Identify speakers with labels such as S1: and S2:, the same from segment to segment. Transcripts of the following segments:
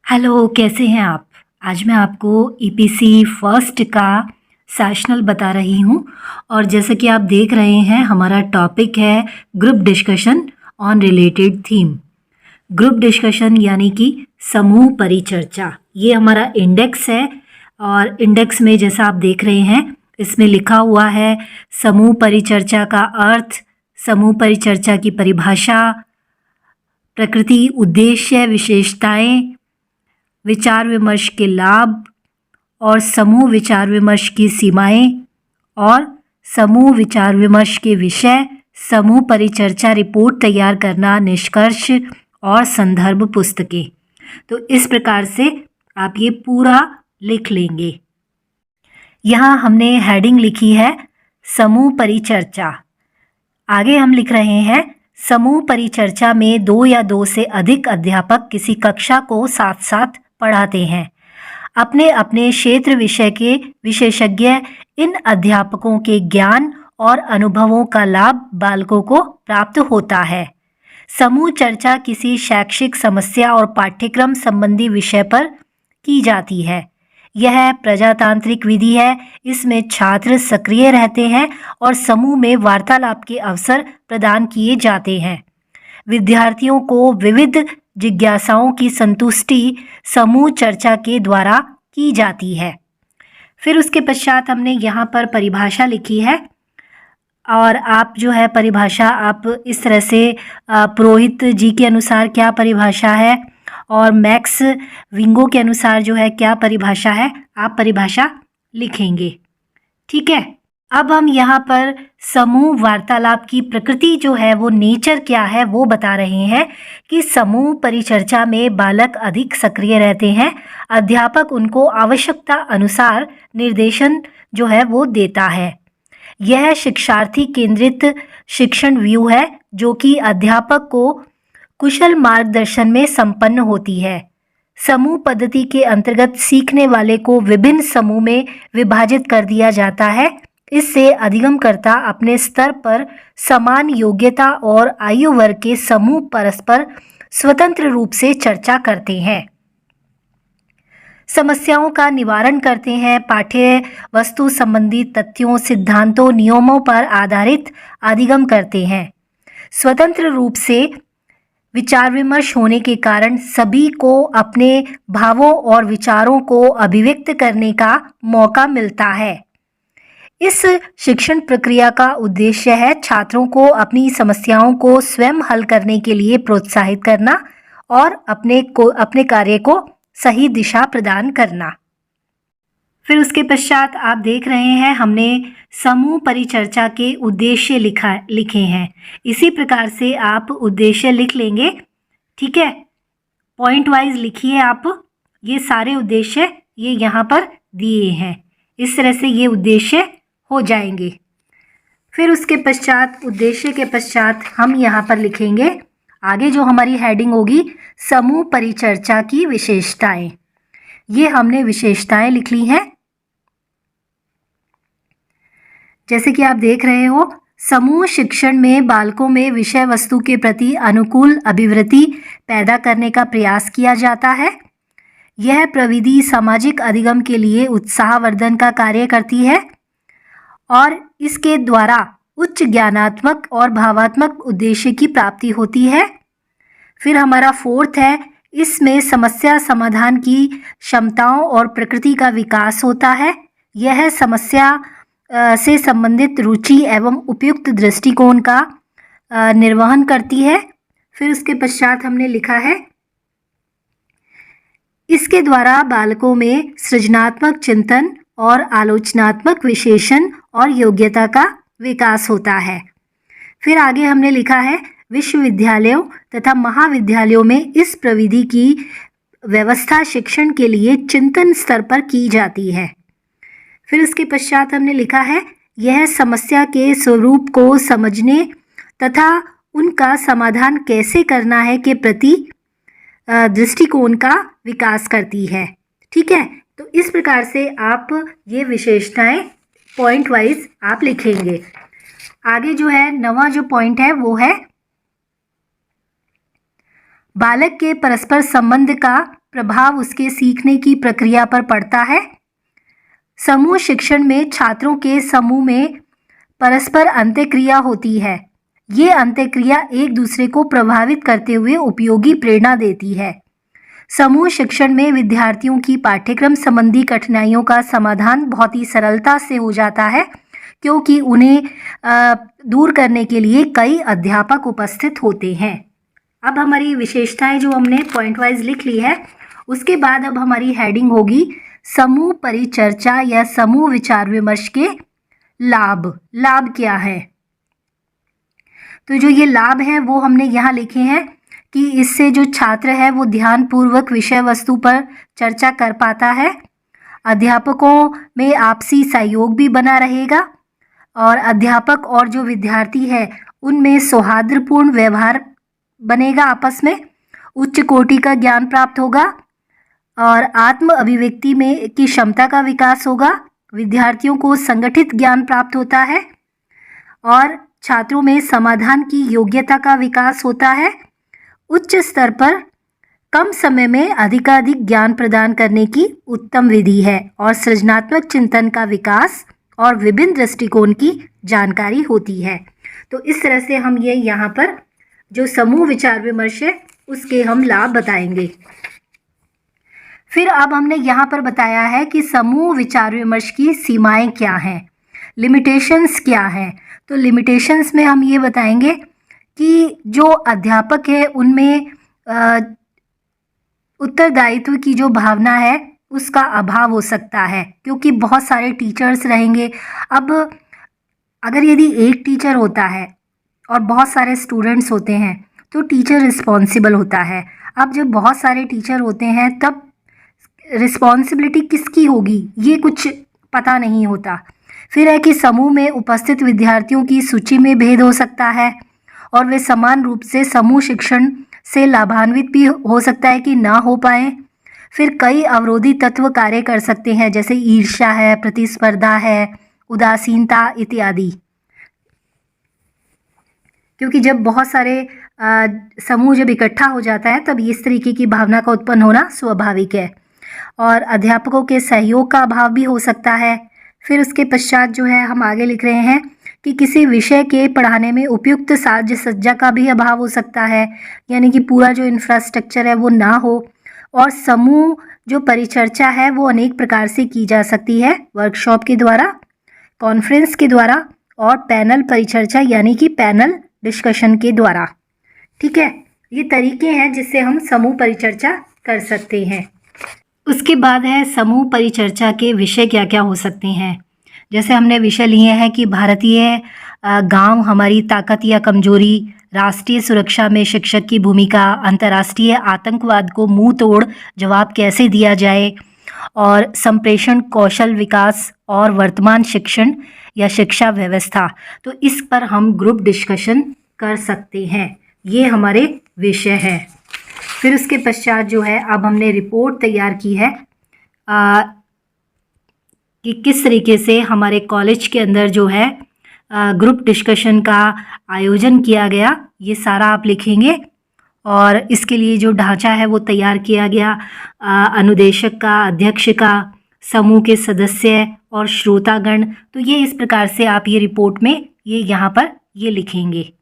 S1: Hello, कैसे हैं आप? आज मैं आपको ईपीसी फर्स्ट का सेशनल बता रही हूँ और जैसे कि आप देख रहे हैं हमारा टॉपिक है group discussion on related theme. Group discussion यानी कि समूह परिचर्चा। ये हमारा इंडेक्स है और इंडेक्स में जैसा आप देख रहे हैं इसमें लिखा हुआ है समूह परिचर्चा का अर्थ, समूह परिचर्चा की परिभाषा, प्रकृति, उद्देश्य, विशेषताएं, विचार विमर्श के लाभ और समूह विचार विमर्श की सीमाएं और समूह विचार विमर्श के विषय, समूह परिचर्चा रिपोर्ट तैयार करना, निष्कर्ष और संदर्भ पुस्तकें। तो इस प्रकार से आप ये पूरा लिख लेंगे। यहाँ हमने हेडिंग लिखी है समूह परिचर्चा। आगे हम लिख रहे हैं समूह परिचर्चा में 2 या 2 से अधिक अध्यापक किसी कक्षा को साथ साथ पढ़ाते हैं। अपने अपने क्षेत्र विषय के विशेषज्ञ इन अध्यापकों के ज्ञान और अनुभवों का लाभ बालकों को प्राप्त होता है। समूह चर्चा किसी शैक्षिक समस्या और पाठ्यक्रम संबंधी विषय पर की जाती है। यह प्रजातांत्रिक विधि है। इसमें छात्र सक्रिय रहते हैं और समूह में वार्तालाप के अवसर प्रदान किए जाते हैं। विद्यार्थियों को विविध जिज्ञासाओं की संतुष्टि समूह चर्चा के द्वारा की जाती है। फिर उसके पश्चात हमने यहाँ पर परिभाषा लिखी है और आप जो है परिभाषा आप इस तरह से पुरोहित जी के अनुसार क्या परिभाषा है और मैक्स विंगो के अनुसार जो है क्या परिभाषा है, आप परिभाषा लिखेंगे। ठीक है। अब हम यहाँ पर समूह वार्तालाप की प्रकृति जो है वो नेचर क्या है वो बता रहे हैं कि समूह परिचर्चा में बालक अधिक सक्रिय रहते हैं। अध्यापक उनको आवश्यकता अनुसार निर्देशन जो है वो देता है। यह शिक्षार्थी केंद्रित शिक्षण व्यू है जो कि अध्यापक को कुशल मार्गदर्शन में संपन्न होती है। समूह पद्धति के अंतर्गत सीखने वाले को विभिन्न समूह में विभाजित कर दिया जाता है। इससे अधिगमकर्ता अपने स्तर पर समान योग्यता और आयु वर्ग के समूह परस्पर स्वतंत्र रूप से चर्चा करते हैं, समस्याओं का निवारण करते हैं, पाठ्य वस्तु संबंधी तथ्यों, सिद्धांतों, नियमों पर आधारित अधिगम करते हैं। स्वतंत्र रूप से विचार विमर्श होने के कारण सभी को अपने भावों और विचारों को अभिव्यक्त करने का मौका मिलता है। इस शिक्षण प्रक्रिया का उद्देश्य है छात्रों को अपनी समस्याओं को स्वयं हल करने के लिए प्रोत्साहित करना और अपने कार्य को सही दिशा प्रदान करना। फिर उसके पश्चात आप देख रहे हैं हमने समूह परिचर्चा के उद्देश्य लिखे हैं। इसी प्रकार से आप उद्देश्य लिख लेंगे। ठीक है, पॉइंट वाइज लिखिए आप। ये सारे उद्देश्य ये यहाँ पर दिए हैं। इस तरह से ये उद्देश्य हो जाएंगे। फिर उसके पश्चात उद्देश्य के पश्चात हम यहाँ पर लिखेंगे आगे जो हमारी हेडिंग होगी समूह परिचर्चा की विशेषताएं। ये हमने विशेषताएं लिख ली हैं। जैसे कि आप देख रहे हो, समूह शिक्षण में बालकों में विषय वस्तु के प्रति अनुकूल अभिवृत्ति पैदा करने का प्रयास किया जाता है। यह प्रविधि सामाजिक अधिगम के लिए उत्साहवर्धन का कार्य करती है और इसके द्वारा उच्च ज्ञानात्मक और भावात्मक उद्देश्य की प्राप्ति होती है। फिर हमारा फोर्थ है, इसमें समस्या समाधान की क्षमताओं और प्रकृति का विकास होता है। यह समस्या से संबंधित रुचि एवं उपयुक्त दृष्टिकोण का निर्वहन करती है। फिर उसके पश्चात हमने लिखा है इसके द्वारा बालकों में सृजनात्मक चिंतन और आलोचनात्मक विश्लेषण और योग्यता का विकास होता है। फिर आगे हमने लिखा है विश्वविद्यालयों तथा महाविद्यालयों में इस प्रविधि की व्यवस्था शिक्षण के लिए चिंतन स्तर पर की जाती है। फिर उसके पश्चात हमने लिखा है यह समस्या के स्वरूप को समझने तथा उनका समाधान कैसे करना है के प्रति दृष्टिकोण का विकास करती है। ठीक है, तो इस प्रकार से आप ये विशेषताएं पॉइंट वाइज आप लिखेंगे। आगे जो है नवा जो पॉइंट है वो है बालक के परस्पर संबंध का प्रभाव उसके सीखने की प्रक्रिया पर पड़ता है। समूह शिक्षण में छात्रों के समूह में परस्पर अंतःक्रिया होती है। ये अंतःक्रिया एक दूसरे को प्रभावित करते हुए उपयोगी प्रेरणा देती है। समूह शिक्षण में विद्यार्थियों की पाठ्यक्रम संबंधी कठिनाइयों का समाधान बहुत ही सरलता से हो जाता है, क्योंकि उन्हें दूर करने के लिए कई अध्यापक उपस्थित होते हैं। अब हमारी विशेषताएं जो हमने पॉइंट वाइज लिख ली है, उसके बाद अब हमारी हेडिंग होगी समूह परिचर्चा या समूह विचार विमर्श के लाभ। लाभ क्या है? तो जो ये लाभ है वो हमने यहाँ लिखे हैं कि इससे जो छात्र है वो ध्यानपूर्वक विषय वस्तु पर चर्चा कर पाता है, अध्यापकों में आपसी सहयोग भी बना रहेगा और अध्यापक और जो विद्यार्थी है उनमें सौहार्दपूर्ण व्यवहार बनेगा आपस में, उच्च कोटि का ज्ञान प्राप्त होगा और आत्म अभिव्यक्ति में की क्षमता का विकास होगा। विद्यार्थियों को संगठित ज्ञान प्राप्त होता है और छात्रों में समाधान की योग्यता का विकास होता है। उच्च स्तर पर कम समय में अधिकाधिक ज्ञान प्रदान करने की उत्तम विधि है और सृजनात्मक चिंतन का विकास और विभिन्न दृष्टिकोण की जानकारी होती है। तो इस तरह से हम ये यहाँ पर जो समूह विचार विमर्श है उसके हम लाभ बताएंगे। फिर अब हमने यहाँ पर बताया है कि समूह विचार विमर्श की सीमाएं क्या हैं, लिमिटेशंस क्या हैं। तो लिमिटेशंस में हम ये बताएंगे कि जो अध्यापक है उनमें उत्तरदायित्व की जो भावना है उसका अभाव हो सकता है, क्योंकि बहुत सारे टीचर्स रहेंगे। अब अगर यदि एक टीचर होता है और बहुत सारे स्टूडेंट्स होते हैं तो टीचर रिस्पॉन्सिबल होता है। अब जब बहुत सारे टीचर होते हैं तब रिस्पॉन्सिबिलिटी किसकी होगी ये कुछ पता नहीं होता। फिर है कि समूह में उपस्थित विद्यार्थियों की सूची में भेद हो सकता है और वे समान रूप से समूह शिक्षण से लाभान्वित भी हो सकता है कि ना हो पाए। फिर कई अवरोधी तत्व कार्य कर सकते हैं, जैसे ईर्ष्या है, प्रतिस्पर्धा है, उदासीनता इत्यादि, क्योंकि जब बहुत सारे समूह जब इकट्ठा हो जाता है तब इस तरीके की भावना का उत्पन्न होना स्वाभाविक है। और अध्यापकों के सहयोग का अभाव भी हो सकता है। फिर उसके पश्चात जो है हम आगे लिख रहे हैं कि किसी विषय के पढ़ाने में उपयुक्त साज सज्जा का भी अभाव हो सकता है, यानी कि पूरा जो इंफ्रास्ट्रक्चर है वो ना हो। और समूह जो परिचर्चा है वो अनेक प्रकार से की जा सकती है, वर्कशॉप के द्वारा, कॉन्फ्रेंस के द्वारा और पैनल परिचर्चा यानी कि पैनल डिस्कशन के द्वारा। ठीक है, ये तरीके हैं जिससे हम समूह परिचर्चा कर सकते हैं। उसके बाद है समूह परिचर्चा के विषय क्या क्या हो सकते हैं। जैसे हमने विषय लिए हैं कि भारतीय गांव हमारी ताकत या कमजोरी, राष्ट्रीय सुरक्षा में शिक्षक की भूमिका, अंतर्राष्ट्रीय आतंकवाद को मुंह तोड़ जवाब कैसे दिया जाए, और संप्रेषण कौशल विकास और वर्तमान शिक्षण या शिक्षा व्यवस्था। तो इस पर हम ग्रुप डिस्कशन कर सकते हैं। ये हमारे विषय हैं। फिर उसके पश्चात जो है अब हमने रिपोर्ट तैयार की है कि किस तरीके से हमारे कॉलेज के अंदर जो है ग्रुप डिस्कशन का आयोजन किया गया, ये सारा आप लिखेंगे। और इसके लिए जो ढांचा है वो तैयार किया गया, अनुदेशक का, अध्यक्ष का, समूह के सदस्य और श्रोतागण। तो ये इस प्रकार से आप ये रिपोर्ट में ये यहाँ पर ये लिखेंगे।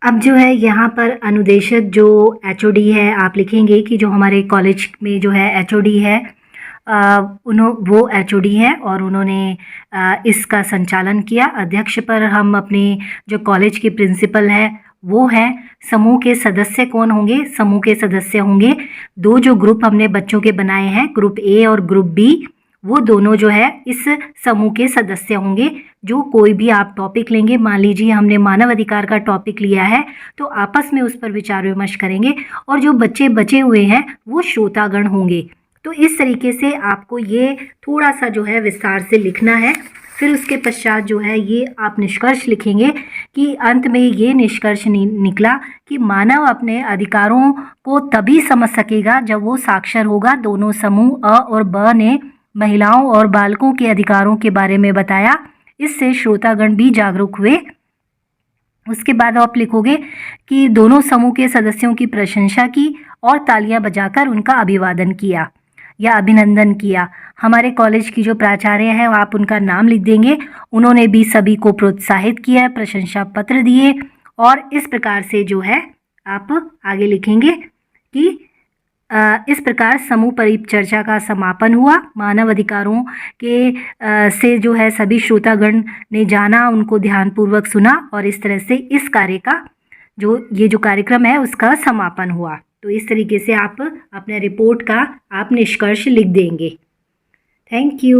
S1: अब जो है यहाँ पर अनुदेशक जो एचओडी है आप लिखेंगे कि जो हमारे कॉलेज में जो है एचओडी है वो एचओडी है और उन्होंने इसका संचालन किया। अध्यक्ष पर हम अपने जो कॉलेज के प्रिंसिपल है वो है। समूह के सदस्य कौन होंगे? समूह के सदस्य होंगे दो जो ग्रुप हमने बच्चों के बनाए हैं, ग्रुप ए और ग्रुप बी, वो दोनों जो है इस समूह के सदस्य होंगे। जो कोई भी आप टॉपिक लेंगे, मान लीजिए हमने मानव अधिकार का टॉपिक लिया है तो आपस में उस पर विचार विमर्श करेंगे और जो बच्चे बचे हुए हैं वो श्रोतागण होंगे। तो इस तरीके से आपको ये थोड़ा सा जो है विस्तार से लिखना है। फिर उसके पश्चात जो है ये आप निष्कर्ष लिखेंगे कि अंत में ये निष्कर्ष निकला कि मानव अपने अधिकारों को तभी समझ सकेगा जब वो साक्षर होगा। दोनों समूह अ और ब ने महिलाओं और बालकों के अधिकारों के बारे में बताया, इससे श्रोतागण भी जागरूक हुए। उसके बाद आप लिखोगे कि दोनों समूह के सदस्यों की प्रशंसा की और तालियां बजाकर उनका अभिवादन किया या अभिनंदन किया। हमारे कॉलेज की जो प्राचार्य हैं आप उनका नाम लिख देंगे। उन्होंने भी सभी को प्रोत्साहित किया, प्रशंसा पत्र दिए और इस प्रकार से जो है आप आगे लिखेंगे कि इस प्रकार समूह परिचर्चा का समापन हुआ। मानव अधिकारों के से जो है सभी श्रोतागण ने जाना, उनको ध्यानपूर्वक सुना और इस तरह से इस कार्य का जो कार्यक्रम है उसका समापन हुआ। तो इस तरीके से आप अपने रिपोर्ट का आप निष्कर्ष लिख देंगे। Thank you.